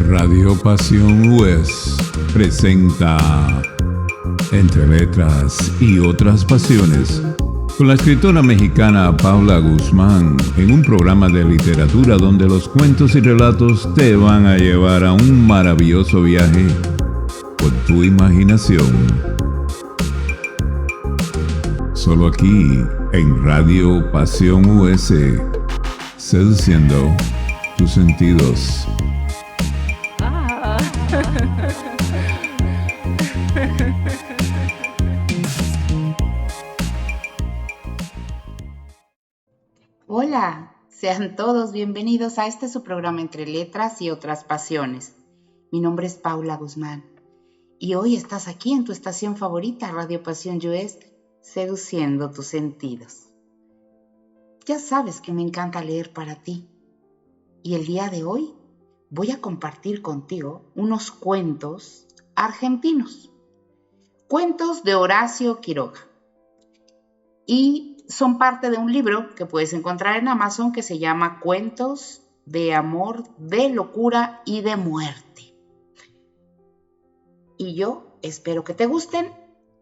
Radio Pasión US presenta Entre Letras y Otras Pasiones con la escritora mexicana Paula Guzmán en un programa de literatura donde los cuentos y relatos te van a llevar a un maravilloso viaje por tu imaginación. Solo aquí en Radio Pasión US, seduciendo tus sentidos. Hola, sean todos bienvenidos a su programa Entre Letras y Otras Pasiones. Mi nombre es Paula Guzmán y hoy estás aquí en tu estación favorita, Radio Pasión US, seduciendo tus sentidos. Ya sabes que me encanta leer para ti y el día de hoy voy a compartir contigo unos cuentos argentinos, cuentos de Horacio Quiroga, y son parte de un libro que puedes encontrar en Amazon que se llama Cuentos de Amor, de Locura y de Muerte. Y yo espero que te gusten.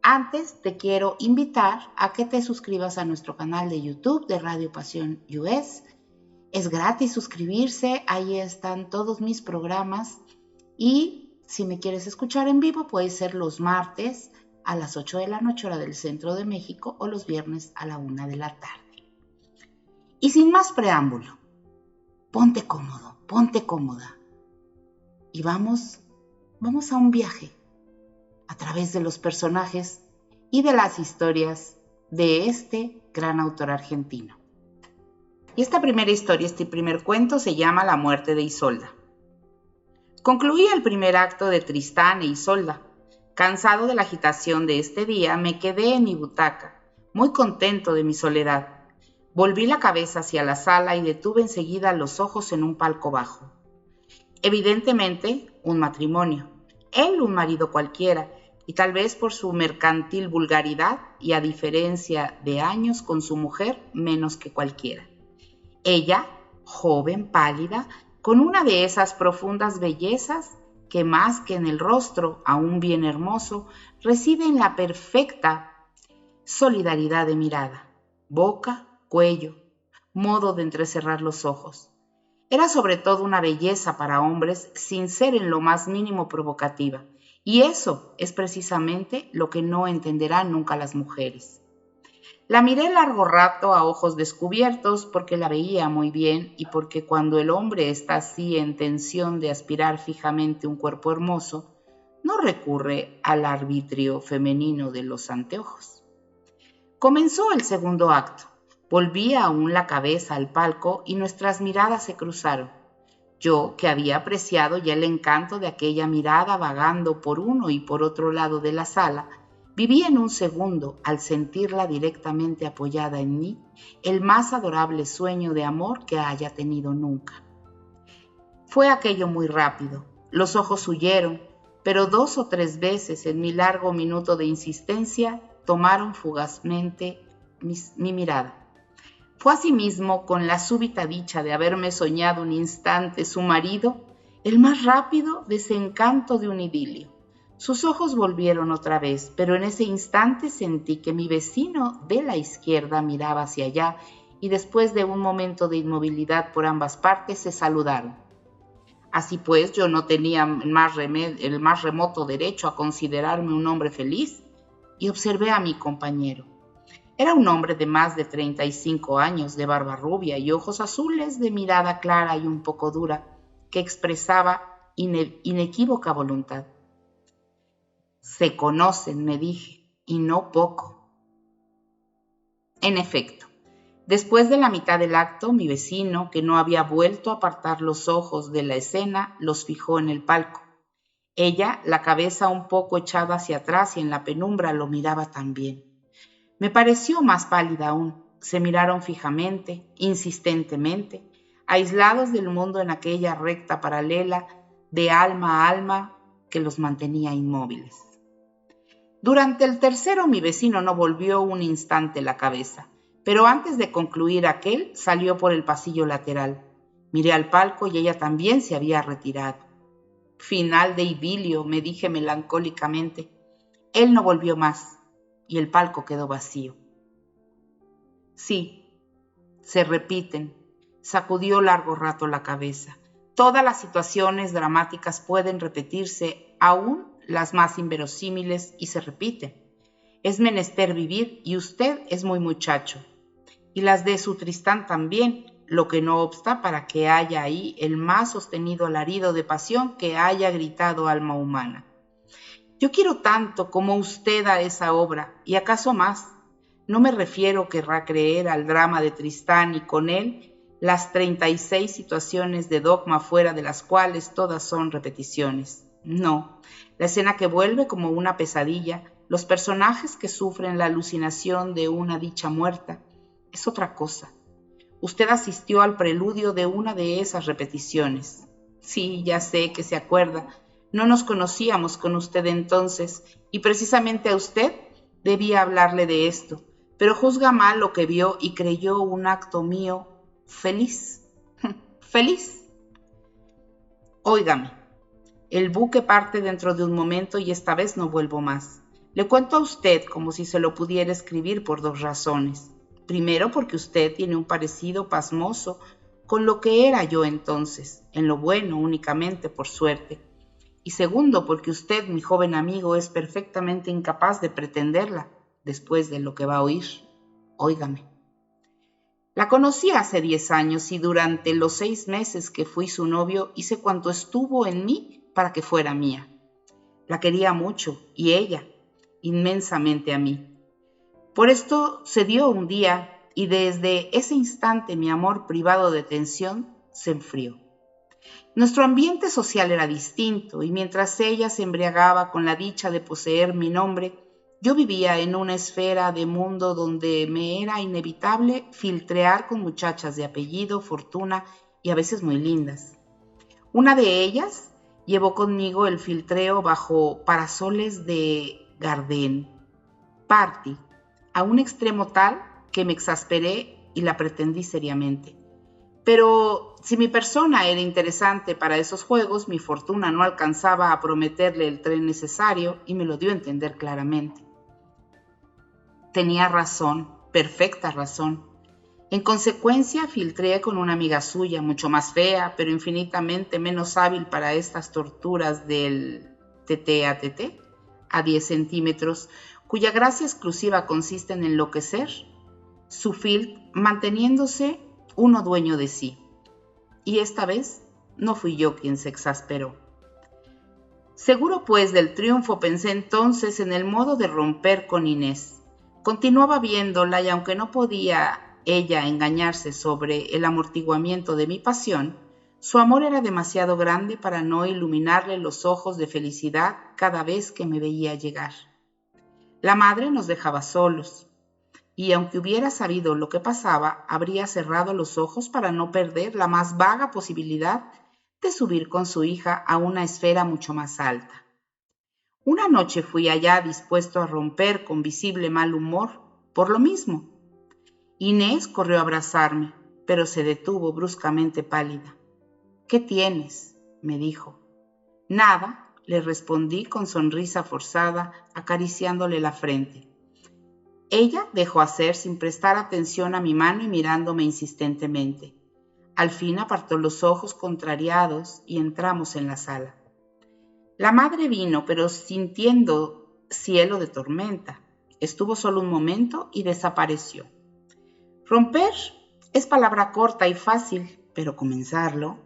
Antes te quiero invitar a que te suscribas a nuestro canal de YouTube de Radio Pasión US. Es gratis suscribirse, ahí están todos mis programas. Y si me quieres escuchar en vivo, puede ser los martes a las 8 de la noche, hora del centro de México, o los viernes a la 1 de la tarde. Y sin más preámbulo, ponte cómodo, ponte cómoda. Y vamos a un viaje a través de los personajes y de las historias de este gran autor argentino. Y esta primera historia, este primer cuento, se llama La muerte de Isolda. Concluía el primer acto de Tristán e Isolda. Cansado de la agitación de este día, me quedé en mi butaca, muy contento de mi soledad. Volví la cabeza hacia la sala y detuve enseguida los ojos en un palco bajo. Evidentemente, un matrimonio. Él un marido cualquiera, y tal vez por su mercantil vulgaridad y a diferencia de años con su mujer, menos que cualquiera. Ella, joven, pálida, con una de esas profundas bellezas que más que en el rostro, aún bien hermoso, reside en la perfecta solidaridad de mirada, boca, cuello, modo de entrecerrar los ojos. Era sobre todo una belleza para hombres sin ser en lo más mínimo provocativa, y eso es precisamente lo que no entenderán nunca las mujeres. La miré largo rato a ojos descubiertos porque la veía muy bien y porque cuando el hombre está así en tensión de aspirar fijamente un cuerpo hermoso, no recurre al arbitrio femenino de los anteojos. Comenzó el segundo acto. Volví aún la cabeza al palco y nuestras miradas se cruzaron. Yo, que había apreciado ya el encanto de aquella mirada vagando por uno y por otro lado de la sala, viví en un segundo, al sentirla directamente apoyada en mí, el más adorable sueño de amor que haya tenido nunca. Fue aquello muy rápido, los ojos huyeron, pero 2 o 3 veces en mi largo minuto de insistencia tomaron fugazmente mi mirada. Fue asimismo con la súbita dicha de haberme soñado un instante su marido, el más rápido desencanto de un idilio. Sus ojos volvieron otra vez, pero en ese instante sentí que mi vecino de la izquierda miraba hacia allá y después de un momento de inmovilidad por ambas partes se saludaron. Así pues, yo no tenía el más remoto derecho a considerarme un hombre feliz y observé a mi compañero. Era un hombre de más de 35 años, de barba rubia y ojos azules, de mirada clara y un poco dura, que expresaba inequívoca voluntad. Se conocen, me dije, y no poco. En efecto, después de la mitad del acto, mi vecino, que no había vuelto a apartar los ojos de la escena, los fijó en el palco. Ella, la cabeza un poco echada hacia atrás y en la penumbra, lo miraba también. Me pareció más pálida aún. Se miraron fijamente, insistentemente, aislados del mundo en aquella recta paralela de alma a alma que los mantenía inmóviles. Durante el tercero mi vecino no volvió un instante la cabeza, pero antes de concluir aquel salió por el pasillo lateral. Miré al palco y ella también se había retirado. Final de idilio, me dije melancólicamente. Él no volvió más y el palco quedó vacío. Sí, se repiten, sacudió largo rato la cabeza. Todas las situaciones dramáticas pueden repetirse, aún las más inverosímiles, y se repiten. Es menester vivir y usted es muy muchacho. Y las de su Tristán también, lo que no obsta para que haya ahí el más sostenido alarido de pasión que haya gritado alma humana. Yo quiero tanto como usted a esa obra, y acaso más. No me refiero, querrá creer, al drama de Tristán y con él las 36 situaciones de dogma fuera de las cuales todas son repeticiones. No, la escena que vuelve como una pesadilla, los personajes que sufren la alucinación de una dicha muerta, es otra cosa. Usted asistió al preludio de una de esas repeticiones. Sí, ya sé que se acuerda. No nos conocíamos con usted entonces, y precisamente a usted debía hablarle de esto, pero juzga mal lo que vio y creyó un acto mío feliz. ¿Feliz? Óigame, el buque parte dentro de un momento y esta vez no vuelvo más. Le cuento a usted como si se lo pudiera escribir por dos razones. Primero, porque usted tiene un parecido pasmoso con lo que era yo entonces, en lo bueno únicamente, por suerte. Y segundo, porque usted, mi joven amigo, es perfectamente incapaz de pretenderla, después de lo que va a oír. Óigame. La conocí hace 10 años y durante los 6 meses que fui su novio hice cuanto estuvo en mí para que fuera mía. La quería mucho y ella, inmensamente a mí. Por esto se dio un día y desde ese instante mi amor privado de tensión se enfrió. Nuestro ambiente social era distinto y mientras ella se embriagaba con la dicha de poseer mi nombre, yo vivía en una esfera de mundo donde me era inevitable filtrear con muchachas de apellido, fortuna y a veces muy lindas. Una de ellas llevó conmigo el filtreo bajo parasoles de Gardén, Party, a un extremo tal que me exasperé y la pretendí seriamente. Pero si mi persona era interesante para esos juegos, mi fortuna no alcanzaba a prometerle el tren necesario y me lo dio a entender claramente. Tenía razón, perfecta razón. En consecuencia, filtré con una amiga suya, mucho más fea, pero infinitamente menos hábil para estas torturas del TT a 10 centímetros, cuya gracia exclusiva consiste en enloquecer, su filt manteniéndose uno dueño de sí. Y esta vez no fui yo quien se exasperó. Seguro pues del triunfo pensé entonces en el modo de romper con Inés. Continuaba viéndola y aunque no podía ella engañarse sobre el amortiguamiento de mi pasión, su amor era demasiado grande para no iluminarle los ojos de felicidad cada vez que me veía llegar. La madre nos dejaba solos, y aunque hubiera sabido lo que pasaba, habría cerrado los ojos para no perder la más vaga posibilidad de subir con su hija a una esfera mucho más alta. Una noche fui allá dispuesto a romper con visible mal humor por lo mismo. Inés corrió a abrazarme, pero se detuvo bruscamente pálida. ¿Qué tienes?, me dijo. Nada, le respondí con sonrisa forzada, acariciándole la frente. Ella dejó hacer sin prestar atención a mi mano y mirándome insistentemente. Al fin apartó los ojos contrariados y entramos en la sala. La madre vino, pero sintiendo cielo de tormenta. Estuvo solo un momento y desapareció. Romper es palabra corta y fácil, pero comenzarlo.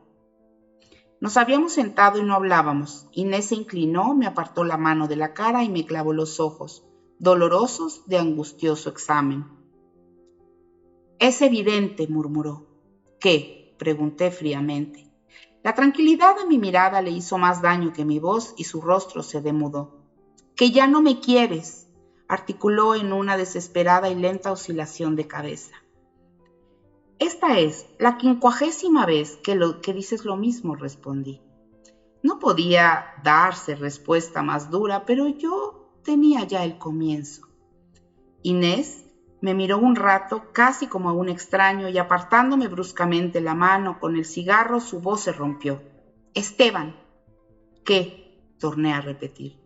Nos habíamos sentado y no hablábamos. Inés se inclinó, me apartó la mano de la cara y me clavó los ojos, dolorosos de angustioso examen. Es evidente, murmuró. ¿Qué?, pregunté fríamente. La tranquilidad de mi mirada le hizo más daño que mi voz y su rostro se demudó. «Que ya no me quieres», articuló en una desesperada y lenta oscilación de cabeza. «Esta es la 50ª vez que dices lo mismo», respondí. No podía darse respuesta más dura, pero yo tenía ya el comienzo. Inés Me miró un rato, casi como a un extraño, y apartándome bruscamente la mano con el cigarro, su voz se rompió. «Esteban». «¿Qué?», torné a repetir.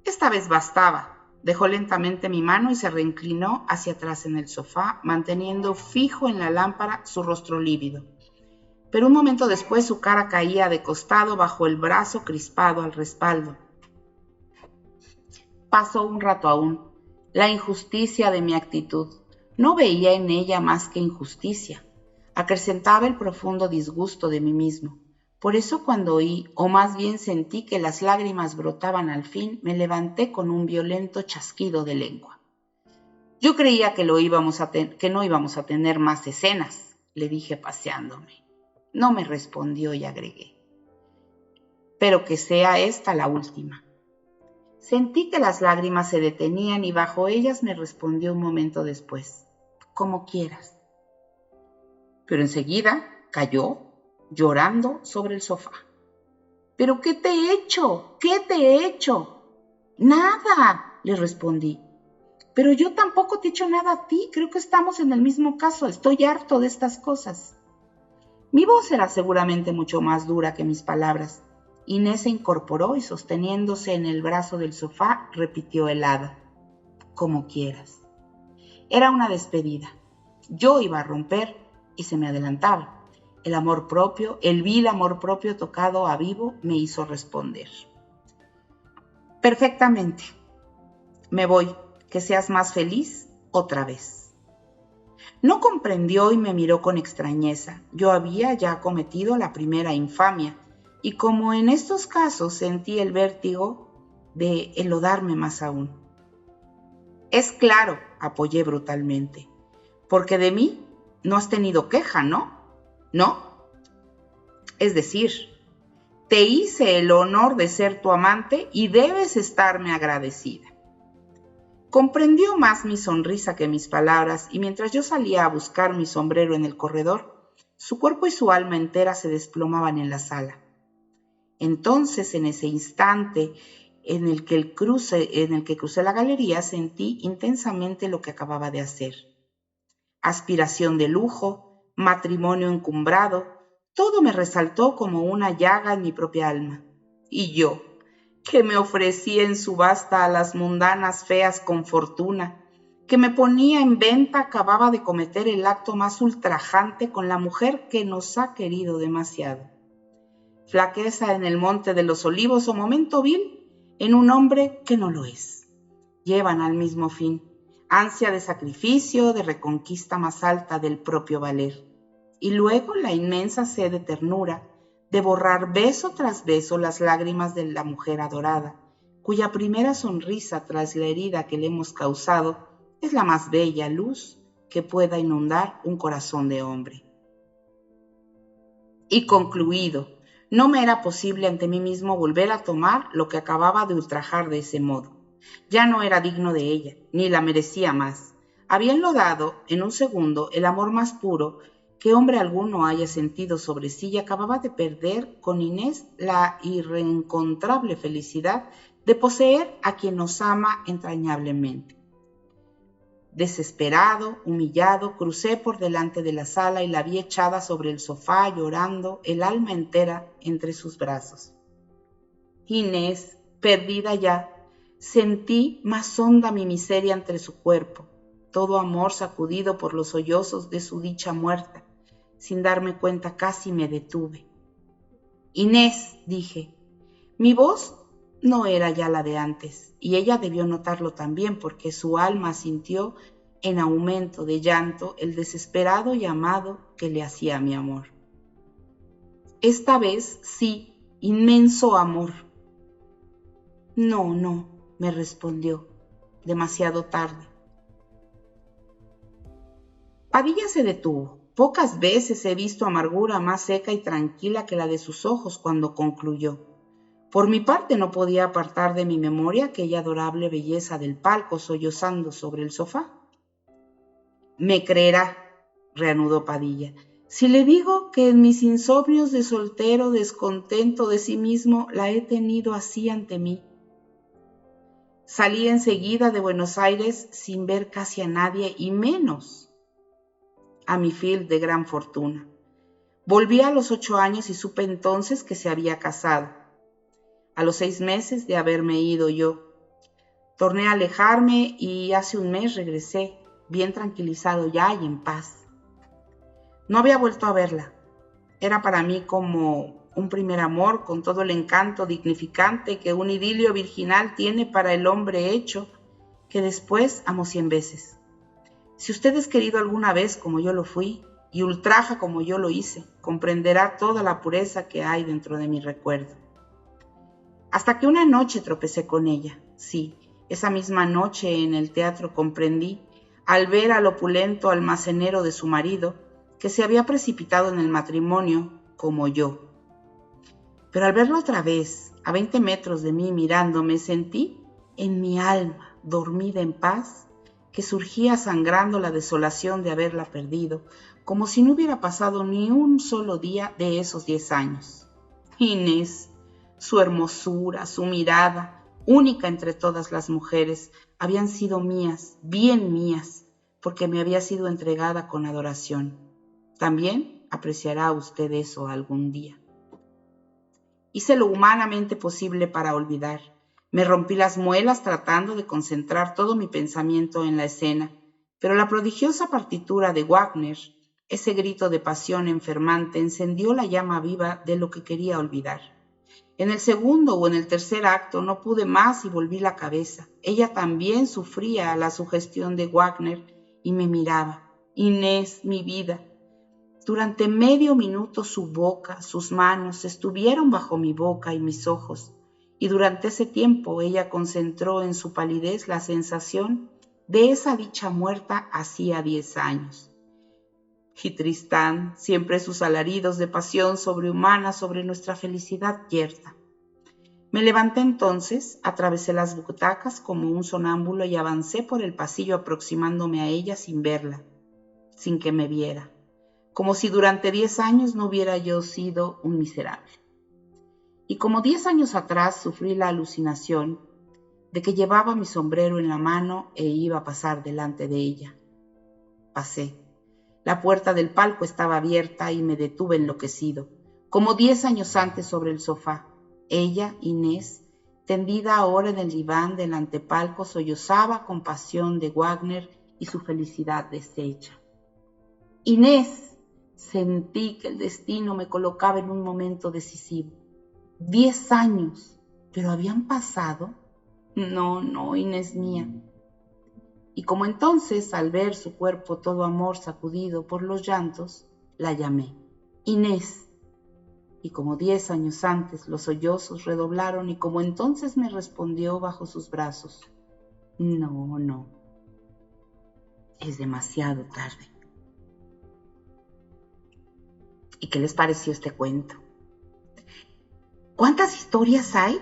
Esta vez bastaba. Dejó lentamente mi mano y se reinclinó hacia atrás en el sofá, manteniendo fijo en la lámpara su rostro lívido. Pero un momento después su cara caía de costado bajo el brazo crispado al respaldo. Pasó un rato aún. La injusticia de mi actitud. No veía en ella más que injusticia. Acrecentaba el profundo disgusto de mí mismo. Por eso cuando oí, o más bien sentí que las lágrimas brotaban al fin, me levanté con un violento chasquido de lengua. Yo creía que no íbamos a tener más escenas, le dije paseándome. No me respondió y agregué. Pero que sea esta la última. Sentí que las lágrimas se detenían y bajo ellas me respondió un momento después. Como quieras. Pero enseguida cayó, llorando sobre el sofá. ¿Pero qué te he hecho? ¿Qué te he hecho? Nada, le respondí. Pero yo tampoco te he hecho nada a ti. Creo que estamos en el mismo caso. Estoy harto de estas cosas. Mi voz era seguramente mucho más dura que mis palabras. Inés se incorporó y sosteniéndose en el brazo del sofá, repitió helada. Como quieras. Era una despedida. Yo iba a romper y se me adelantaba. El amor propio, el vil amor propio tocado a vivo, me hizo responder. Perfectamente. Me voy. Que seas más feliz otra vez. No comprendió y me miró con extrañeza. Yo había ya cometido la primera infamia, y como en estos casos sentí el vértigo de enlodarme más aún. Es claro, apoyé brutalmente, porque de mí no has tenido queja, ¿no? ¿No? Es decir, te hice el honor de ser tu amante y debes estarme agradecida. Comprendió más mi sonrisa que mis palabras, y mientras yo salía a buscar mi sombrero en el corredor, su cuerpo y su alma entera se desplomaban en la sala. Entonces, en ese instante en el que crucé la galería, sentí intensamente lo que acababa de hacer. Aspiración de lujo, matrimonio encumbrado, todo me resaltó como una llaga en mi propia alma. Y yo, que me ofrecía en subasta a las mundanas feas con fortuna, que me ponía en venta, acababa de cometer el acto más ultrajante con la mujer que nos ha querido demasiado. Flaqueza en el monte de los olivos o momento vil en un hombre que no lo es. Llevan al mismo fin, ansia de sacrificio, de reconquista más alta del propio valer. Y luego la inmensa sed de ternura, de borrar beso tras beso las lágrimas de la mujer adorada, cuya primera sonrisa tras la herida que le hemos causado es la más bella luz que pueda inundar un corazón de hombre. Y concluido, no me era posible ante mí mismo volver a tomar lo que acababa de ultrajar de ese modo. Ya no era digno de ella, ni la merecía más. Había enlodado en un segundo el amor más puro que hombre alguno haya sentido sobre sí y acababa de perder con Inés la irreencontrable felicidad de poseer a quien nos ama entrañablemente. Desesperado, humillado, crucé por delante de la sala y la vi echada sobre el sofá llorando, el alma entera entre sus brazos. Inés, perdida ya, sentí más honda mi miseria entre su cuerpo, todo amor sacudido por los sollozos de su dicha muerta. Sin darme cuenta casi me detuve. Inés, dije. Mi voz no era ya la de antes, y ella debió notarlo también porque su alma sintió en aumento de llanto el desesperado llamado que le hacía mi amor. Esta vez sí, inmenso amor. No, me respondió, demasiado tarde. Padilla se detuvo. Pocas veces he visto amargura más seca y tranquila que la de sus ojos cuando concluyó. Por mi parte no podía apartar de mi memoria aquella adorable belleza del palco sollozando sobre el sofá. Me creerá, reanudó Padilla, si le digo que en mis insomnios de soltero descontento de sí mismo la he tenido así ante mí. Salí enseguida de Buenos Aires sin ver casi a nadie y menos a mi Phil de gran fortuna. Volví a los 8 años y supe entonces que se había casado. A los 6 meses de haberme ido yo, torné a alejarme y hace un mes regresé, bien tranquilizado ya y en paz. No había vuelto a verla. Era para mí como un primer amor con todo el encanto dignificante que un idilio virginal tiene para el hombre hecho, que después amo 100 veces. Si usted es querido alguna vez como yo lo fui, y ultraja como yo lo hice, comprenderá toda la pureza que hay dentro de mi recuerdo. Hasta que una noche tropecé con ella. Sí, esa misma noche en el teatro comprendí, al ver al opulento almacenero de su marido, que se había precipitado en el matrimonio como yo. Pero al verlo otra vez, a 20 metros de mí mirándome, sentí en mi alma, dormida en paz, que surgía sangrando la desolación de haberla perdido, como si no hubiera pasado ni un solo día de esos 10 años. Inés, su hermosura, su mirada, única entre todas las mujeres, habían sido mías, bien mías, porque me había sido entregada con adoración. También apreciará usted eso algún día. Hice lo humanamente posible para olvidar. Me rompí las muelas tratando de concentrar todo mi pensamiento en la escena, pero la prodigiosa partitura de Wagner, ese grito de pasión enfermante, encendió la llama viva de lo que quería olvidar. En el segundo o en el tercer acto no pude más y volví la cabeza. Ella también sufría la sugestión de Wagner y me miraba. Inés, mi vida. Durante medio minuto su boca, sus manos estuvieron bajo mi boca y mis ojos, y durante ese tiempo ella concentró en su palidez la sensación de esa dicha muerta hacía 10 años. Y Tristán, siempre sus alaridos de pasión sobrehumana sobre nuestra felicidad yerta. Me levanté entonces, atravesé las butacas como un sonámbulo y avancé por el pasillo aproximándome a ella sin verla, sin que me viera, como si durante 10 años no hubiera yo sido un miserable. Y como 10 años atrás sufrí la alucinación de que llevaba mi sombrero en la mano e iba a pasar delante de ella. Pasé. La puerta del palco estaba abierta y me detuve enloquecido, como 10 años antes sobre el sofá. Ella, Inés, tendida ahora en el diván del antepalco, sollozaba con pasión de Wagner y su felicidad deshecha. Inés, sentí que el destino me colocaba en un momento decisivo. 10 años, ¿pero habían pasado? No, Inés mía. Y como entonces, al ver su cuerpo todo amor sacudido por los llantos, la llamé, Inés. Y como 10 años antes, los sollozos redoblaron y como entonces me respondió bajo sus brazos, no, es demasiado tarde. ¿Y qué les pareció este cuento? ¿Cuántas historias hay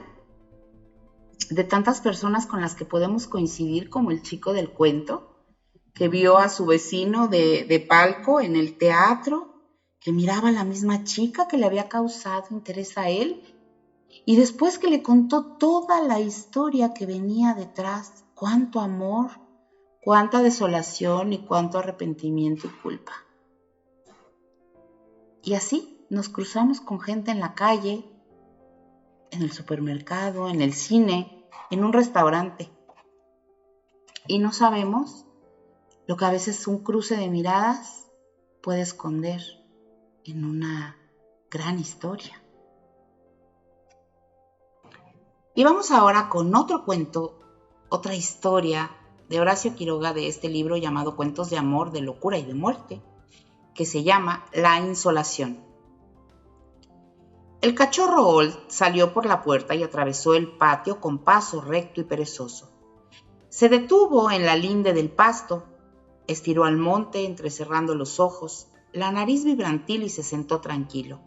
de tantas personas con las que podemos coincidir, como el chico del cuento, que vio a su vecino de palco en el teatro, que miraba a la misma chica que le había causado interés a él, y después que le contó toda la historia que venía detrás? Cuánto amor, cuánta desolación y cuánto arrepentimiento y culpa. Y así nos cruzamos con gente en la calle, en el supermercado, en el cine, en un restaurante. Y no sabemos lo que a veces un cruce de miradas puede esconder en una gran historia. Y vamos ahora con otro cuento, otra historia de Horacio Quiroga, de este libro llamado Cuentos de amor, de locura y de muerte, que se llama La insolación. El cachorro Old salió por la puerta y atravesó el patio con paso recto y perezoso. Se detuvo en la linde del pasto, estiró al monte entrecerrando los ojos, la nariz vibrantil y se sentó tranquilo.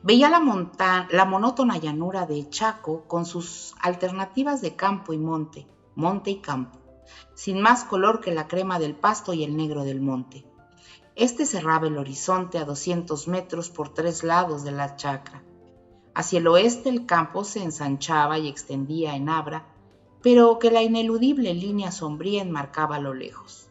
Veía la monótona llanura de Chaco con sus alternativas de campo y monte, monte y campo, sin más color que la crema del pasto y el negro del monte. Este cerraba el horizonte a 200 metros por 3 lados de la chacra. Hacia el oeste el campo se ensanchaba y extendía en Abra, pero que la ineludible línea sombría enmarcaba a lo lejos.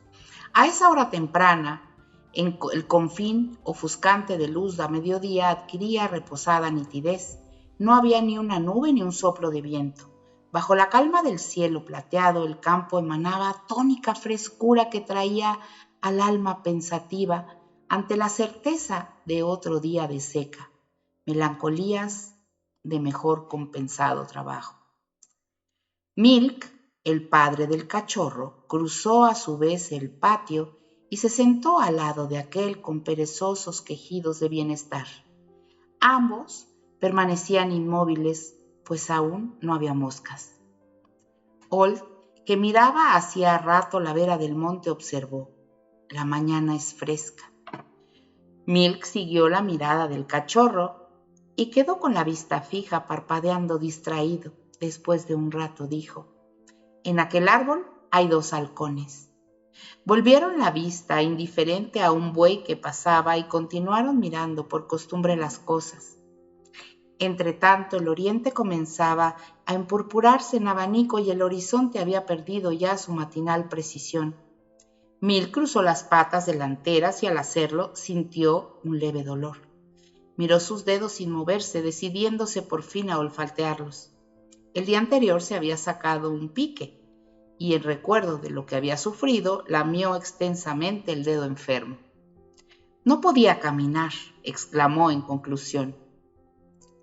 A esa hora temprana, en el confín ofuscante de luz de mediodía adquiría reposada nitidez. No había ni una nube ni un soplo de viento. Bajo la calma del cielo plateado, el campo emanaba tónica frescura que traía al alma pensativa ante la certeza de otro día de seca, melancolías de mejor compensado trabajo. Milk, el padre del cachorro, cruzó a su vez el patio y se sentó al lado de aquel con perezosos quejidos de bienestar. Ambos permanecían inmóviles, pues aún no había moscas. Old, que miraba hacía rato la vera del monte, observó: la mañana es fresca. Milk siguió la mirada del cachorro y quedó con la vista fija, parpadeando distraído. Después de un rato dijo: en aquel árbol hay 2 halcones. Volvieron la vista, indiferente a un buey que pasaba, y continuaron mirando por costumbre las cosas. Entretanto, el oriente comenzaba a empurpurarse en abanico y el horizonte había perdido ya su matinal precisión. Milk cruzó las patas delanteras y al hacerlo sintió un leve dolor. Miró sus dedos sin moverse, decidiéndose por fin a olfatearlos. El día anterior se había sacado un pique y en recuerdo de lo que había sufrido, lamió extensamente el dedo enfermo. No podía caminar, exclamó en conclusión.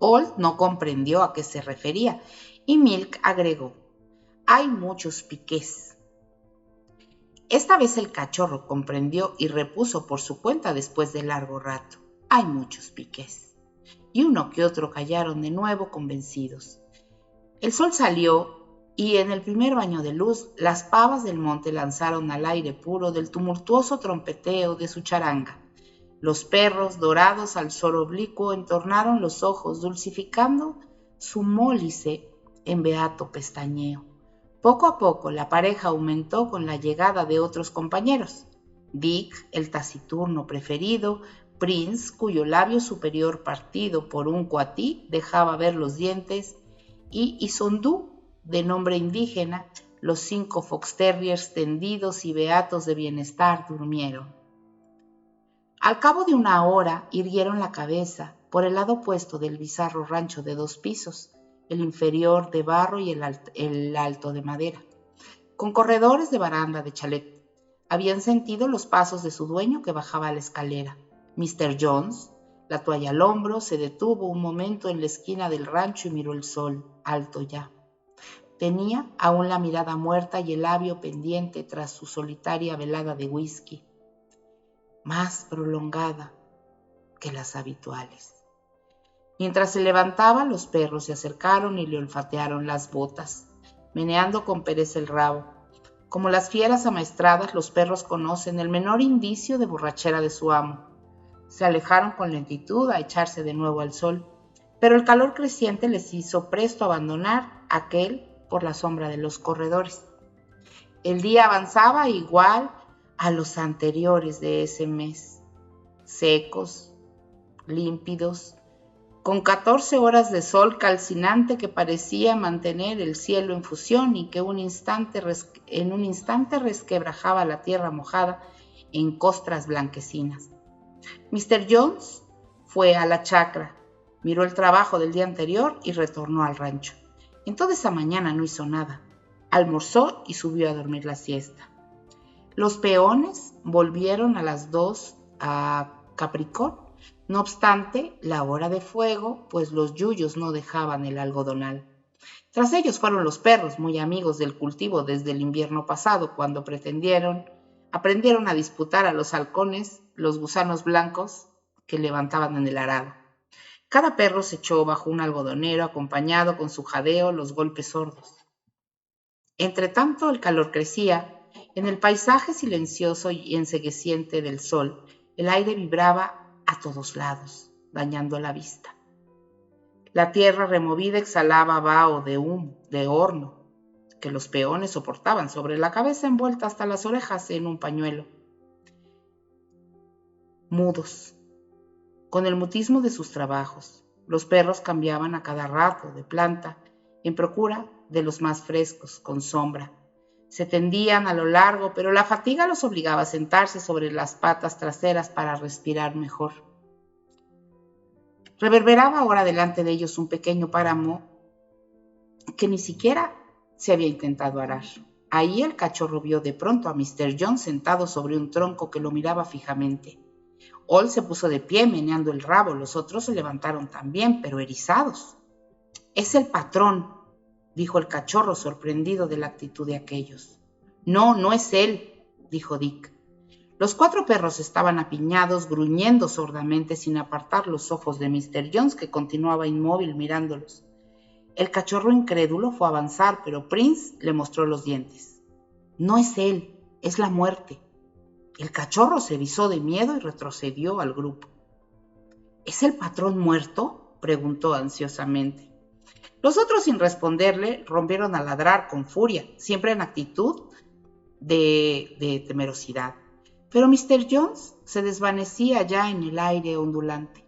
Old no comprendió a qué se refería y Milk agregó: hay muchos piqués. Esta vez el cachorro comprendió y repuso por su cuenta después de largo rato: hay muchos piqués. Y uno que otro callaron de nuevo convencidos. El sol salió y en el primer baño de luz las pavas del monte lanzaron al aire puro del tumultuoso trompeteo de su charanga. Los perros, dorados al sol oblicuo, entornaron los ojos, dulcificando su mólice en beato pestañeo. Poco a poco la pareja aumentó con la llegada de otros compañeros. Dick, el taciturno preferido, Prince, cuyo labio superior partido por un coatí dejaba ver los dientes, y Isondú, de nombre indígena. Los 5 fox terriers tendidos y beatos de bienestar durmieron. Al cabo de una hora irguieron la cabeza por el lado opuesto del bizarro rancho de 2 pisos, el inferior de barro y el alto de madera, con corredores de baranda de chalet. Habían sentido los pasos de su dueño que bajaba la escalera. Mr. Jones, la toalla al hombro, se detuvo un momento en la esquina del rancho y miró el sol, alto ya. Tenía aún la mirada muerta y el labio pendiente tras su solitaria velada de whisky, más prolongada que las habituales. Mientras se levantaba, los perros se acercaron y le olfatearon las botas, meneando con pereza el rabo. Como las fieras amaestradas, los perros conocen el menor indicio de borrachera de su amo. Se alejaron con lentitud a echarse de nuevo al sol, pero el calor creciente les hizo presto abandonar aquel por la sombra de los corredores. El día avanzaba igual a los anteriores de ese mes, secos, límpidos, con 14 horas de sol calcinante que parecía mantener el cielo en fusión y que en un instante resquebrajaba la tierra mojada en costras blanquecinas. Mr. Jones fue a la chacra, miró el trabajo del día anterior y retornó al rancho. En toda esa mañana no hizo nada. Almorzó y subió a dormir la siesta. Los peones volvieron a las 2 a Capricorn. No obstante, la hora de fuego, pues los yuyos no dejaban el algodonal. Tras ellos fueron los perros, muy amigos del cultivo desde el invierno pasado, cuando aprendieron a disputar a los halcones los gusanos blancos que levantaban en el arado. Cada perro se echó bajo un algodonero, acompañado con su jadeo los golpes sordos. Entretanto, el calor crecía. En el paisaje silencioso y encegueciente del sol, el aire vibraba a todos lados, dañando la vista. La tierra removida exhalaba vaho de humo, de horno, que los peones soportaban sobre la cabeza envuelta hasta las orejas en un pañuelo. Mudos, con el mutismo de sus trabajos, los perros cambiaban a cada rato de planta en procura de los más frescos, con sombra. Se tendían a lo largo, pero la fatiga los obligaba a sentarse sobre las patas traseras para respirar mejor. Reverberaba ahora delante de ellos un pequeño páramo que ni siquiera se había intentado arar. Ahí el cachorro vio de pronto a Mr. Jones sentado sobre un tronco que lo miraba fijamente. Old se puso de pie, meneando el rabo. Los otros se levantaron también, pero erizados. «Es el patrón», dijo el cachorro, sorprendido de la actitud de aquellos. «No, no es él», dijo Dick. Los 4 perros estaban apiñados, gruñendo sordamente sin apartar los ojos de Mr. Jones, que continuaba inmóvil mirándolos. El cachorro incrédulo fue a avanzar, pero Prince le mostró los dientes. «No es él, es la muerte». El cachorro se erizó de miedo y retrocedió al grupo. «¿Es el patrón muerto?», preguntó ansiosamente. Los otros, sin responderle, rompieron a ladrar con furia, siempre en actitud de temerosidad. Pero Mr. Jones se desvanecía ya en el aire ondulante.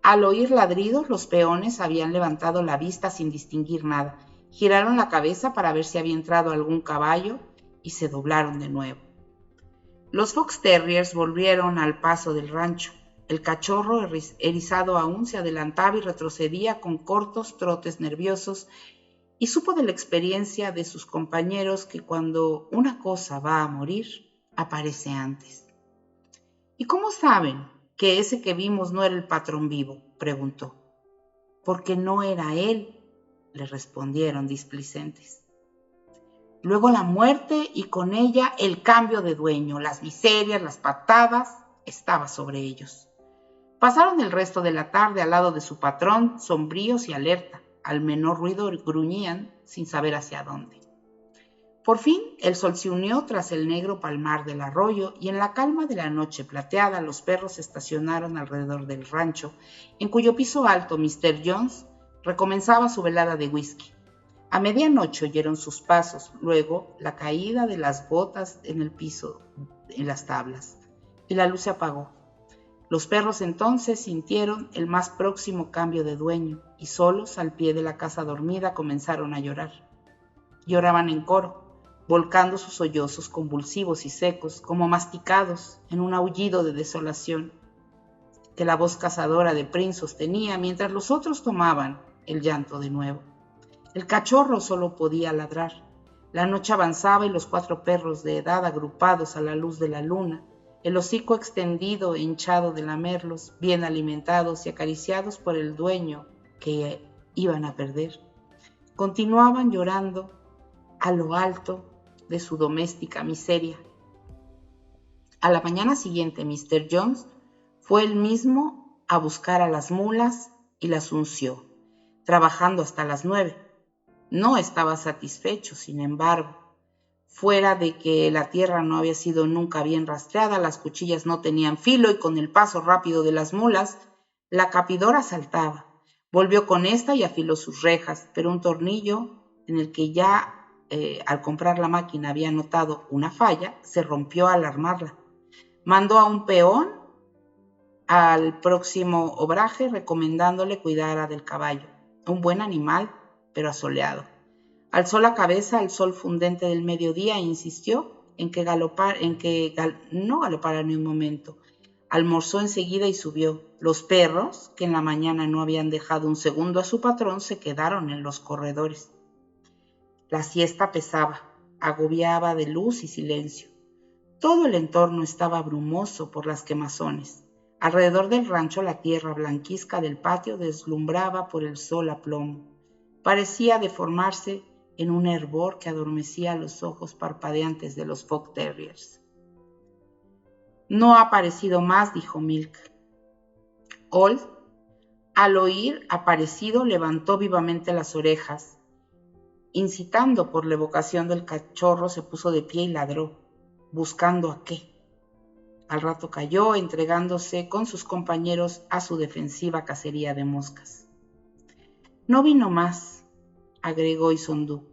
Al oír ladridos, los peones habían levantado la vista sin distinguir nada, giraron la cabeza para ver si había entrado algún caballo y se doblaron de nuevo. Los fox terriers volvieron al paso del rancho. El cachorro, erizado aún, se adelantaba y retrocedía con cortos trotes nerviosos, y supo de la experiencia de sus compañeros que cuando una cosa va a morir, aparece antes. «¿Y cómo saben que ese que vimos no era el patrón vivo?», preguntó. «Porque no era él», le respondieron displicentes. Luego la muerte y con ella el cambio de dueño, las miserias, las patadas, estaba sobre ellos. Pasaron el resto de la tarde al lado de su patrón, sombríos y alerta. Al menor ruido gruñían sin saber hacia dónde. Por fin el sol se unió tras el negro palmar del arroyo y en la calma de la noche plateada los perros se estacionaron alrededor del rancho, en cuyo piso alto Mr. Jones recomenzaba su velada de whisky. A medianoche oyeron sus pasos, luego la caída de las botas en el piso, en las tablas, y la luz se apagó. Los perros entonces sintieron el más próximo cambio de dueño y solos al pie de la casa dormida comenzaron a llorar. Lloraban en coro, volcando sus sollozos convulsivos y secos, como masticados en un aullido de desolación que la voz cazadora de Prince sostenía mientras los otros tomaban el llanto de nuevo. El cachorro solo podía ladrar. La noche avanzaba y los 4 perros de edad agrupados a la luz de la luna, el hocico extendido e hinchado de lamerlos, bien alimentados y acariciados por el dueño que iban a perder, continuaban llorando a lo alto de su doméstica miseria. A la mañana siguiente, Mr. Jones fue él mismo a buscar a las mulas y las unció, trabajando hasta las 9. No estaba satisfecho, sin embargo. Fuera de que la tierra no había sido nunca bien rastreada, las cuchillas no tenían filo y con el paso rápido de las mulas, la capidora saltaba. Volvió con esta y afiló sus rejas, pero un tornillo en el que ya al comprar la máquina había notado una falla, se rompió al armarla. Mandó a un peón al próximo obraje recomendándole cuidara del caballo, un buen animal, pero asoleado. Alzó la cabeza al sol fundente del mediodía e insistió en que no galopara ni un momento. Almorzó enseguida y subió. Los perros, que en la mañana no habían dejado un segundo a su patrón, se quedaron en los corredores. La siesta pesaba, agobiaba de luz y silencio. Todo el entorno estaba brumoso por las quemazones. Alrededor del rancho la tierra blanquizca del patio deslumbraba por el sol a plomo. Parecía deformarse en un hervor que adormecía los ojos parpadeantes de los fox terriers. «No ha aparecido más», dijo Milk. Old, al oír aparecido, levantó vivamente las orejas. Incitando por la evocación del cachorro, se puso de pie y ladró. ¿Buscando a qué? Al rato cayó, entregándose con sus compañeros a su defensiva cacería de moscas. «No vino más», agregó Isondú.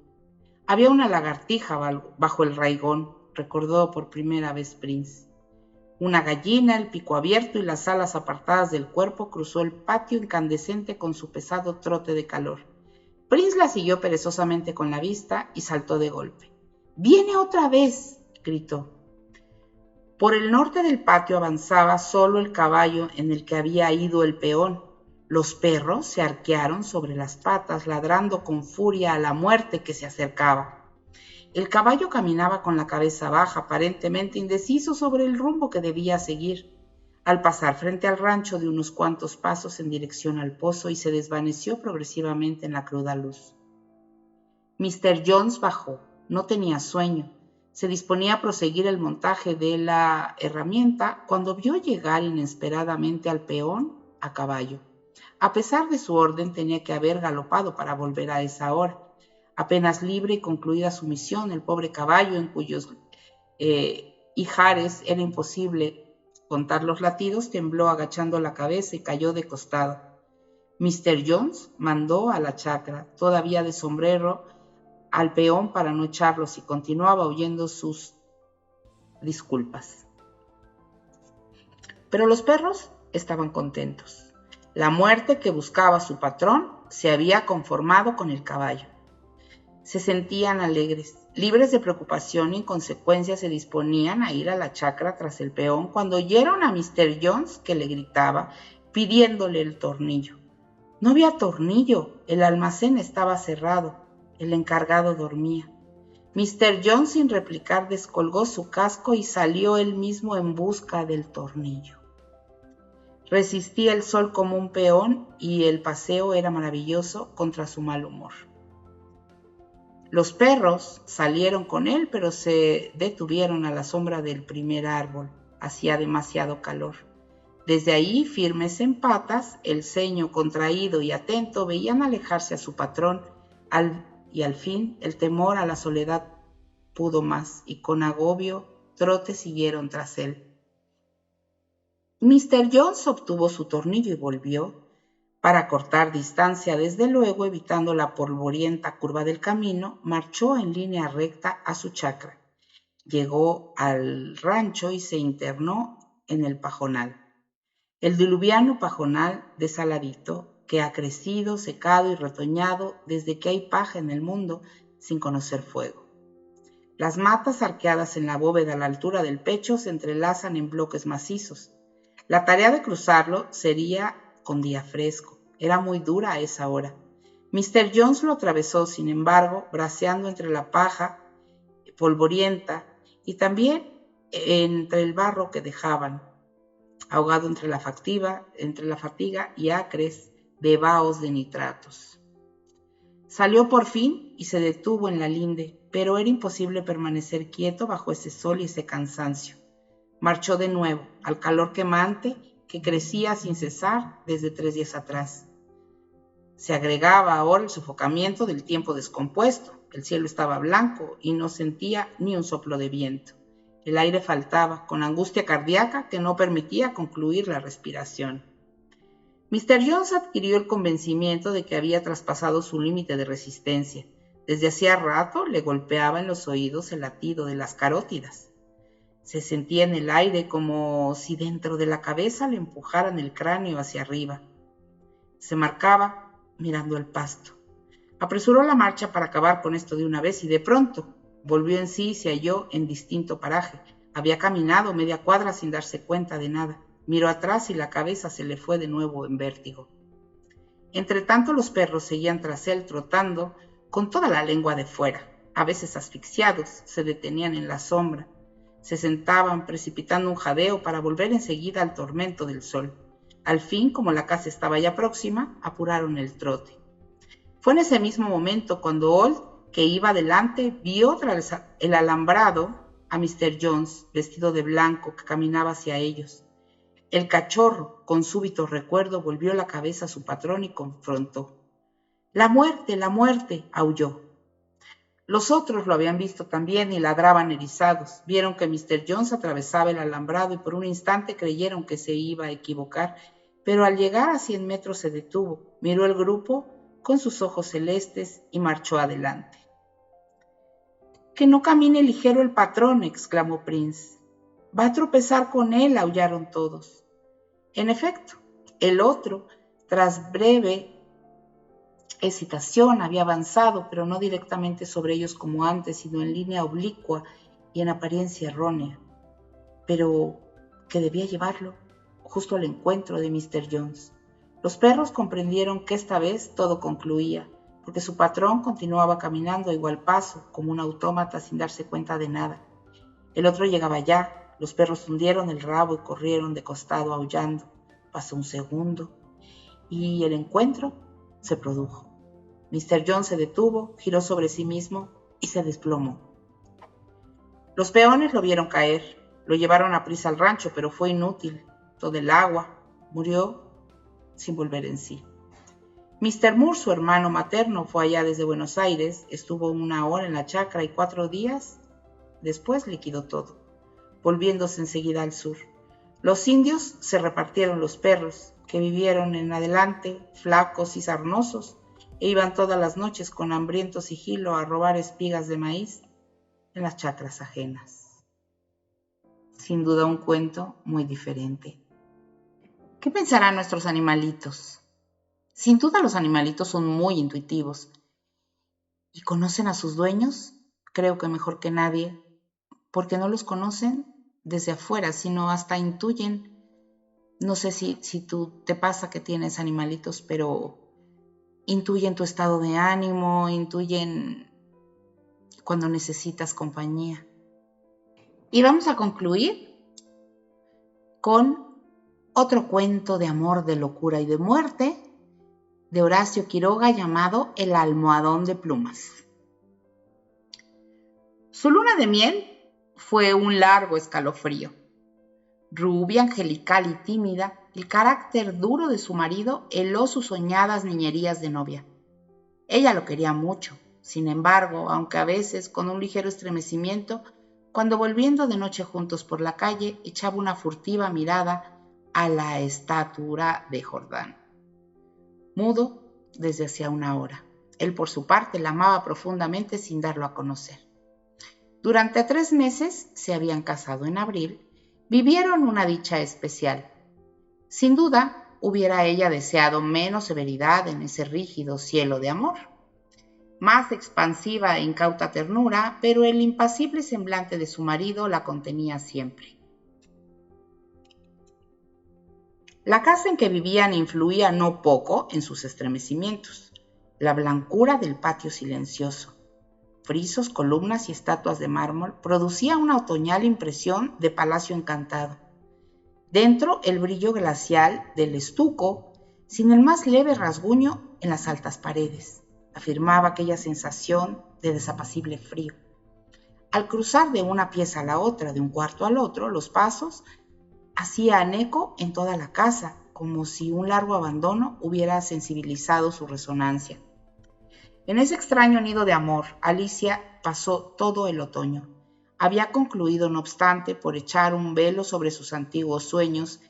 «Había una lagartija bajo el raigón», recordó por primera vez Prince. Una gallina, el pico abierto y las alas apartadas del cuerpo, cruzó el patio incandescente con su pesado trote de calor. Prince la siguió perezosamente con la vista y saltó de golpe. ¡Viene otra vez!, gritó. Por el norte del patio avanzaba solo el caballo en el que había ido el peón. Los perros se arquearon sobre las patas, ladrando con furia a la muerte que se acercaba. El caballo caminaba con la cabeza baja, aparentemente indeciso sobre el rumbo que debía seguir. Al pasar frente al rancho dio unos cuantos pasos en dirección al pozo y se desvaneció progresivamente en la cruda luz. Mr. Jones bajó. No tenía sueño. Se disponía a proseguir el montaje de la herramienta cuando vio llegar inesperadamente al peón a caballo. A pesar de su orden, tenía que haber galopado para volver a esa hora. Apenas libre y concluida su misión, el pobre caballo, en cuyos ijares era imposible contar los latidos, tembló agachando la cabeza y cayó de costado. Mr. Jones mandó a la chacra, todavía de sombrero, al peón para no echarlos y continuaba oyendo sus disculpas. Pero los perros estaban contentos. La muerte que buscaba su patrón se había conformado con el caballo. Se sentían alegres, libres de preocupación y en consecuencia se disponían a ir a la chacra tras el peón cuando oyeron a Mr. Jones que le gritaba pidiéndole el tornillo. No había tornillo, el almacén estaba cerrado, el encargado dormía. Mr. Jones sin replicar descolgó su casco y salió él mismo en busca del tornillo. Resistía el sol como un peón y el paseo era maravilloso contra su mal humor. Los perros salieron con él, pero se detuvieron a la sombra del primer árbol. Hacía demasiado calor. Desde ahí, firmes en patas, el ceño contraído y atento, veían alejarse a su patrón y al fin el temor a la soledad pudo más y con agobio trote siguieron tras él. Mr. Jones obtuvo su tornillo y volvió, para cortar distancia desde luego, evitando la polvorienta curva del camino, marchó en línea recta a su chacra. Llegó al rancho y se internó en el pajonal. El diluviano pajonal desaladito, que ha crecido, secado y retoñado desde que hay paja en el mundo sin conocer fuego. Las matas arqueadas en la bóveda a la altura del pecho se entrelazan en bloques macizos. La tarea de cruzarlo sería con día fresco. Era muy dura a esa hora. Mr. Jones lo atravesó, sin embargo, braceando entre la paja polvorienta y también entre el barro que dejaban, ahogado entre la fatiga y acres bebaos de nitratos. Salió por fin y se detuvo en la linde, pero era imposible permanecer quieto bajo ese sol y ese cansancio. Marchó de nuevo, al calor quemante que crecía sin cesar desde 3 días atrás. Se agregaba ahora el sofocamiento del tiempo descompuesto. El cielo estaba blanco y no sentía ni un soplo de viento. El aire faltaba, con angustia cardíaca que no permitía concluir la respiración. Mr. Jones adquirió el convencimiento de que había traspasado su límite de resistencia. Desde hacía rato le golpeaba en los oídos el latido de las carótidas. Se sentía en el aire como si dentro de la cabeza le empujaran el cráneo hacia arriba. Se marcaba mirando el pasto. Apresuró la marcha para acabar con esto de una vez y de pronto volvió en sí y se halló en distinto paraje. Había caminado media cuadra sin darse cuenta de nada. Miró atrás y la cabeza se le fue de nuevo en vértigo. Entretanto los perros seguían tras él trotando con toda la lengua de fuera. A veces asfixiados, se detenían en la sombra. Se sentaban precipitando un jadeo para volver enseguida al tormento del sol. Al fin, como la casa estaba ya próxima, apuraron el trote. Fue en ese mismo momento cuando Old, que iba delante, vio tras el alambrado a Mr. Jones, vestido de blanco, que caminaba hacia ellos. El cachorro, con súbito recuerdo, volvió la cabeza a su patrón y confrontó. ¡La muerte, la muerte!, aulló. Los otros lo habían visto también y ladraban erizados. Vieron que Mr. Jones atravesaba el alambrado y por un instante creyeron que se iba a equivocar, pero al llegar a 100 metros se detuvo, miró el grupo con sus ojos celestes y marchó adelante. «Que no camine ligero el patrón», exclamó Prince. «Va a tropezar con él», aullaron todos. En efecto, el otro, tras breve excitación había avanzado, pero no directamente sobre ellos como antes, sino en línea oblicua y en apariencia errónea, pero que debía llevarlo justo al encuentro de Mr. Jones. Los perros comprendieron que esta vez todo concluía, porque su patrón continuaba caminando a igual paso, como un autómata sin darse cuenta de nada. El otro llegaba ya, los perros hundieron el rabo y corrieron de costado aullando. Pasó un segundo y el encuentro se produjo. Mr. Jones se detuvo, giró sobre sí mismo y se desplomó. Los peones lo vieron caer, lo llevaron a prisa al rancho, pero fue inútil. Todo el agua, murió sin volver en sí. Mr. Moore, su hermano materno, fue allá desde Buenos Aires, estuvo 1 hora en la chacra y 4 días después liquidó todo, volviéndose enseguida al sur. Los indios se repartieron los perros, que vivieron en adelante, flacos y sarnosos, e iban todas las noches con hambriento sigilo a robar espigas de maíz en las chacras ajenas. Sin duda un cuento muy diferente. ¿Qué pensarán nuestros animalitos? Sin duda los animalitos son muy intuitivos y conocen a sus dueños, creo que mejor que nadie, porque no los conocen desde afuera, sino hasta intuyen. No sé si tú te pasa que tienes animalitos, pero intuyen tu estado de ánimo, intuyen cuando necesitas compañía. Y vamos a concluir con otro cuento de amor, de locura y de muerte de Horacio Quiroga llamado El almohadón de plumas. Su luna de miel fue un largo escalofrío. Rubia, angelical y tímida, el carácter duro de su marido heló sus soñadas niñerías de novia. Ella lo quería mucho, sin embargo, aunque a veces con un ligero estremecimiento, cuando volviendo de noche juntos por la calle, echaba una furtiva mirada a la estatura de Jordán. Mudo desde hacía 1 hora. Él, por su parte, la amaba profundamente sin darlo a conocer. Durante 3 meses, se habían casado en abril, vivieron una dicha especial. Sin duda, hubiera ella deseado menos severidad en ese rígido cielo de amor, más expansiva e incauta ternura, pero el impasible semblante de su marido la contenía siempre. La casa en que vivían influía no poco en sus estremecimientos. La blancura del patio silencioso, frisos, columnas y estatuas de mármol producía una otoñal impresión de palacio encantado. Dentro, el brillo glacial del estuco, sin el más leve rasguño en las altas paredes, afirmaba aquella sensación de desapacible frío. Al cruzar de una pieza a la otra, de un cuarto al otro, los pasos hacían eco en toda la casa, como si un largo abandono hubiera sensibilizado su resonancia. En ese extraño nido de amor, Alicia pasó todo el otoño. Había concluido, no obstante, por echar un velo sobre sus antiguos sueños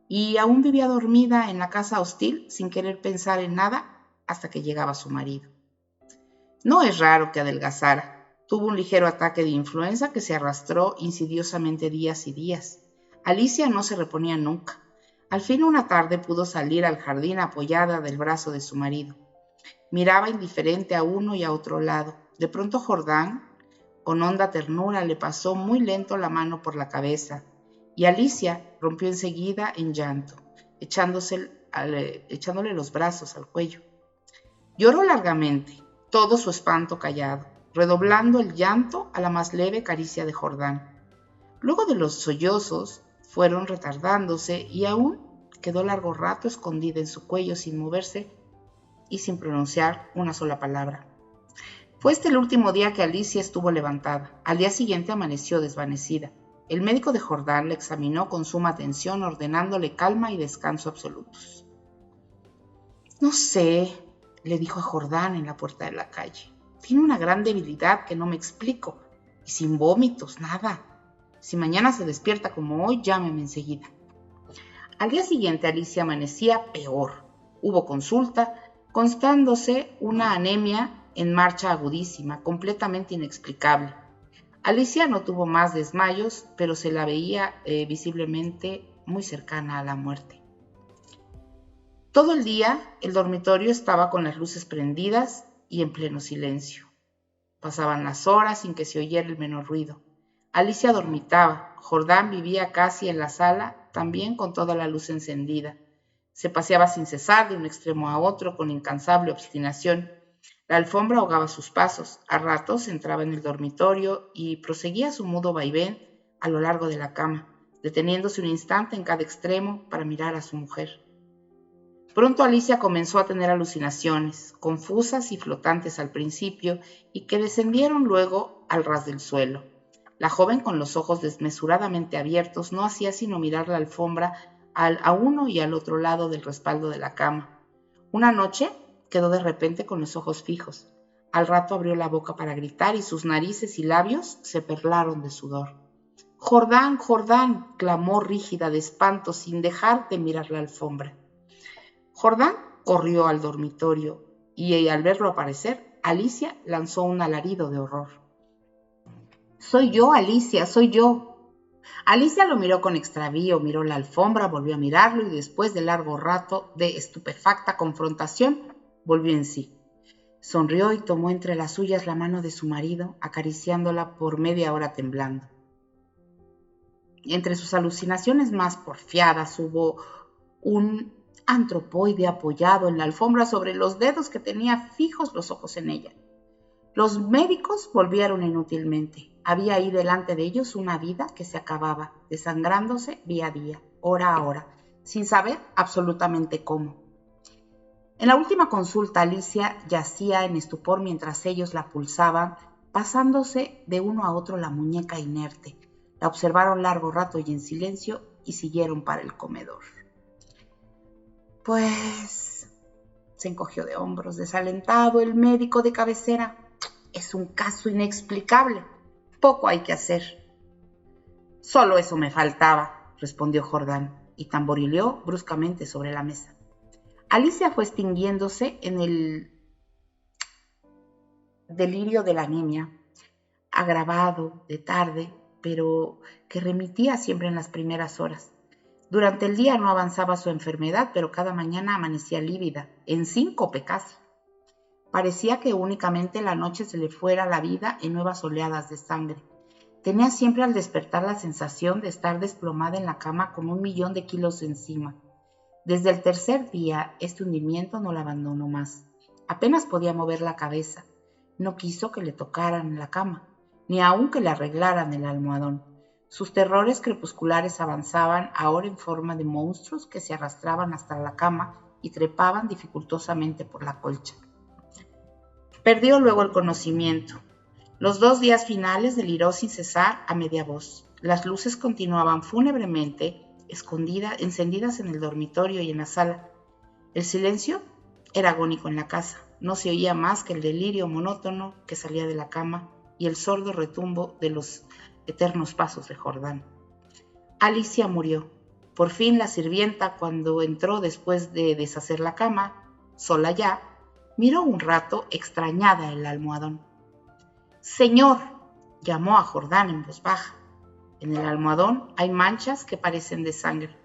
y aún vivía dormida en la casa hostil sin querer pensar en nada hasta que llegaba su marido. No es raro que adelgazara. Tuvo un ligero ataque de influenza que se arrastró insidiosamente días y días. Alicia no se reponía nunca. Al fin una tarde pudo salir al jardín apoyada del brazo de su marido. Miraba indiferente a uno y a otro lado. De pronto Jordán, con honda ternura, le pasó muy lento la mano por la cabeza, y Alicia rompió enseguida en llanto, echándole los brazos al cuello. Lloró largamente, todo su espanto callado, redoblando el llanto a la más leve caricia de Jordán. Luego de los sollozos fueron retardándose y aún quedó largo rato escondida en su cuello sin moverse y sin pronunciar una sola palabra. Fue este el último día que Alicia estuvo levantada. Al día siguiente amaneció desvanecida. El médico de Jordán la examinó con suma atención, ordenándole calma y descanso absolutos. No sé, le dijo a Jordán en la puerta de la calle. Tiene una gran debilidad que no me explico. Y sin vómitos, nada. Si mañana se despierta como hoy, llámeme enseguida. Al día siguiente Alicia amanecía peor. Hubo consulta, constándose una anemia en marcha agudísima, completamente inexplicable. Alicia no tuvo más desmayos, pero se la veía visiblemente muy cercana a la muerte. Todo el día el dormitorio estaba con las luces prendidas y en pleno silencio. Pasaban las horas sin que se oyera el menor ruido. Alicia dormitaba. Jordán vivía casi en la sala, también con toda la luz encendida. Se paseaba sin cesar de un extremo a otro con incansable obstinación. La alfombra ahogaba sus pasos. A ratos entraba en el dormitorio y proseguía su mudo vaivén a lo largo de la cama, deteniéndose un instante en cada extremo para mirar a su mujer. Pronto Alicia comenzó a tener alucinaciones, confusas y flotantes al principio, y que descendieron luego al ras del suelo. La joven, con los ojos desmesuradamente abiertos, no hacía sino mirar la alfombra a uno y al otro lado del respaldo de la cama. Una noche quedó de repente con los ojos fijos. Al rato abrió la boca para gritar y sus narices y labios se perlaron de sudor. «Jordán, Jordán», clamó rígida de espanto sin dejar de mirar la alfombra. Jordán corrió al dormitorio y al verlo aparecer, Alicia lanzó un alarido de horror. «Soy yo, Alicia, soy yo». Alicia lo miró con extravío, miró la alfombra, volvió a mirarlo y después de largo rato de estupefacta confrontación, volvió en sí. Sonrió y tomó entre las suyas la mano de su marido, acariciándola por media hora temblando. Entre sus alucinaciones más porfiadas hubo un antropoide apoyado en la alfombra sobre los dedos que tenía fijos los ojos en ella. Los médicos volvieron inútilmente. Había ahí delante de ellos una vida que se acababa, desangrándose día a día, hora a hora, sin saber absolutamente cómo. En la última consulta, Alicia yacía en estupor mientras ellos la pulsaban, pasándose de uno a otro la muñeca inerte. La observaron largo rato y en silencio y siguieron para el comedor. Pues, se encogió de hombros, desalentado, el médico de cabecera. Es un caso inexplicable. Poco hay que hacer. Solo eso me faltaba, respondió Jordán, y tamborileó bruscamente sobre la mesa. Alicia fue extinguiéndose en el delirio de la anemia, agravado de tarde, pero que remitía siempre en las primeras horas. Durante el día no avanzaba su enfermedad, pero cada mañana amanecía lívida, en síncope casi. Parecía que únicamente la noche se le fuera la vida en nuevas oleadas de sangre. Tenía siempre al despertar la sensación de estar desplomada en la cama con 1.000.000 de kilos encima. Desde el tercer día, este hundimiento no la abandonó más. Apenas podía mover la cabeza. No quiso que le tocaran la cama, ni aun que le arreglaran el almohadón. Sus terrores crepusculares avanzaban ahora en forma de monstruos que se arrastraban hasta la cama y trepaban dificultosamente por la colcha. Perdió luego el conocimiento. Los 2 días finales deliró sin cesar a media voz. Las luces continuaban fúnebremente encendidas en el dormitorio y en la sala. El silencio era agónico en la casa. No se oía más que el delirio monótono que salía de la cama y el sordo retumbo de los eternos pasos de Jordán. Alicia murió. Por fin la sirvienta, cuando entró después de deshacer la cama, sola ya, miró un rato extrañada el almohadón. «Señor», llamó a Jordán en voz baja. En el almohadón hay manchas que parecen de sangre.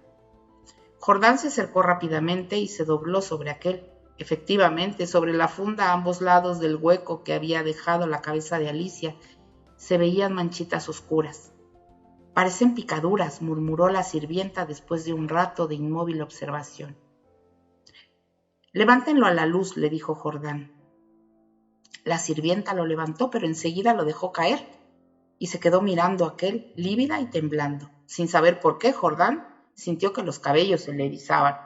Jordán se acercó rápidamente y se dobló sobre aquel. Efectivamente, sobre la funda a ambos lados del hueco que había dejado la cabeza de Alicia, se veían manchitas oscuras. «Parecen picaduras», murmuró la sirvienta después de un rato de inmóvil observación. «Levántenlo a la luz», le dijo Jordán. La sirvienta lo levantó, pero enseguida lo dejó caer y se quedó mirando a aquel, lívida y temblando. Sin saber por qué, Jordán sintió que los cabellos se le erizaban.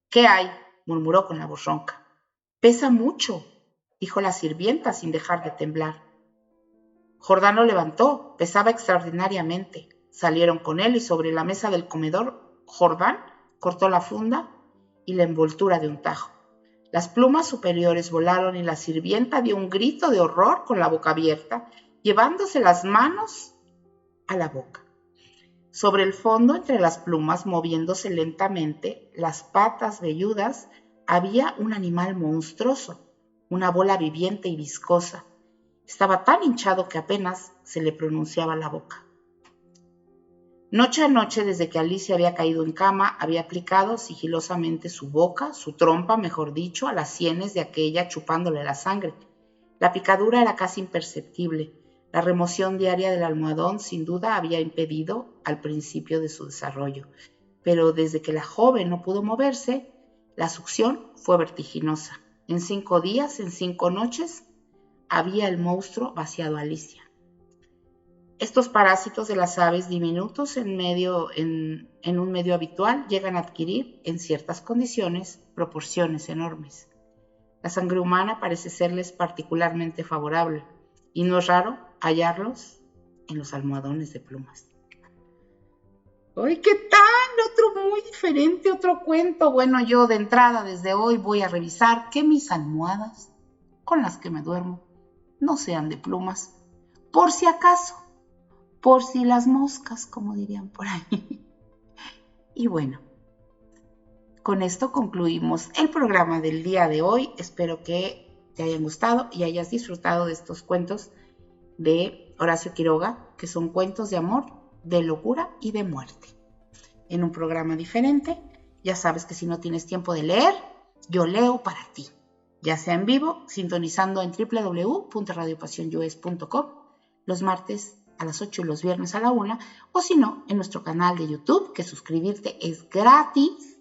«¿Qué hay?», murmuró con la voz ronca. «Pesa mucho», dijo la sirvienta sin dejar de temblar. Jordán lo levantó, pesaba extraordinariamente. Salieron con él y sobre la mesa del comedor, Jordán cortó la funda y la envoltura de un tajo. Las plumas superiores volaron y la sirvienta dio un grito de horror con la boca abierta, llevándose las manos a la boca. Sobre el fondo, entre las plumas, moviéndose lentamente, las patas velludas, había un animal monstruoso, una bola viviente y viscosa. Estaba tan hinchado que apenas se le pronunciaba la boca. Noche a noche, desde que Alicia había caído en cama, había aplicado sigilosamente su boca, su trompa, mejor dicho, a las sienes de aquella, chupándole la sangre. La picadura era casi imperceptible. La remoción diaria del almohadón sin duda había impedido al principio de su desarrollo, pero desde que la joven no pudo moverse, la succión fue vertiginosa. En 5 días, en 5 noches, había el monstruo vaciado a Alicia. Estos parásitos de las aves diminutos en un medio habitual llegan a adquirir, en ciertas condiciones, proporciones enormes. La sangre humana parece serles particularmente favorable, y no es raro hallarlos en los almohadones de plumas. ¡Ay, qué tal! Otro muy diferente, otro cuento. Bueno, yo de entrada desde hoy voy a revisar que mis almohadas con las que me duermo no sean de plumas, por si acaso, por si las moscas, como dirían por ahí. Y bueno, con esto concluimos el programa del día de hoy. Espero que te hayan gustado y hayas disfrutado de estos cuentos de Horacio Quiroga, que son cuentos de amor, de locura y de muerte. En un programa diferente, ya sabes que si no tienes tiempo de leer, yo leo para ti, ya sea en vivo, sintonizando en www.radiopasionus.com los martes a las 8 y los viernes a la 1, o si no, en nuestro canal de YouTube, que suscribirte es gratis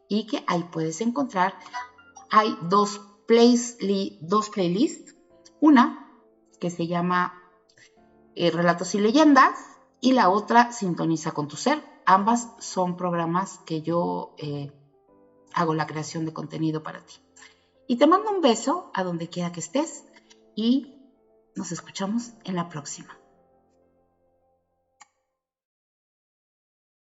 y que ahí puedes encontrar, hay dos playlists, una que se llama Relatos y Leyendas y la otra Sintoniza con tu Ser. Ambas son programas que yo hago la creación de contenido para ti. Y te mando un beso a donde quiera que estés y nos escuchamos en la próxima.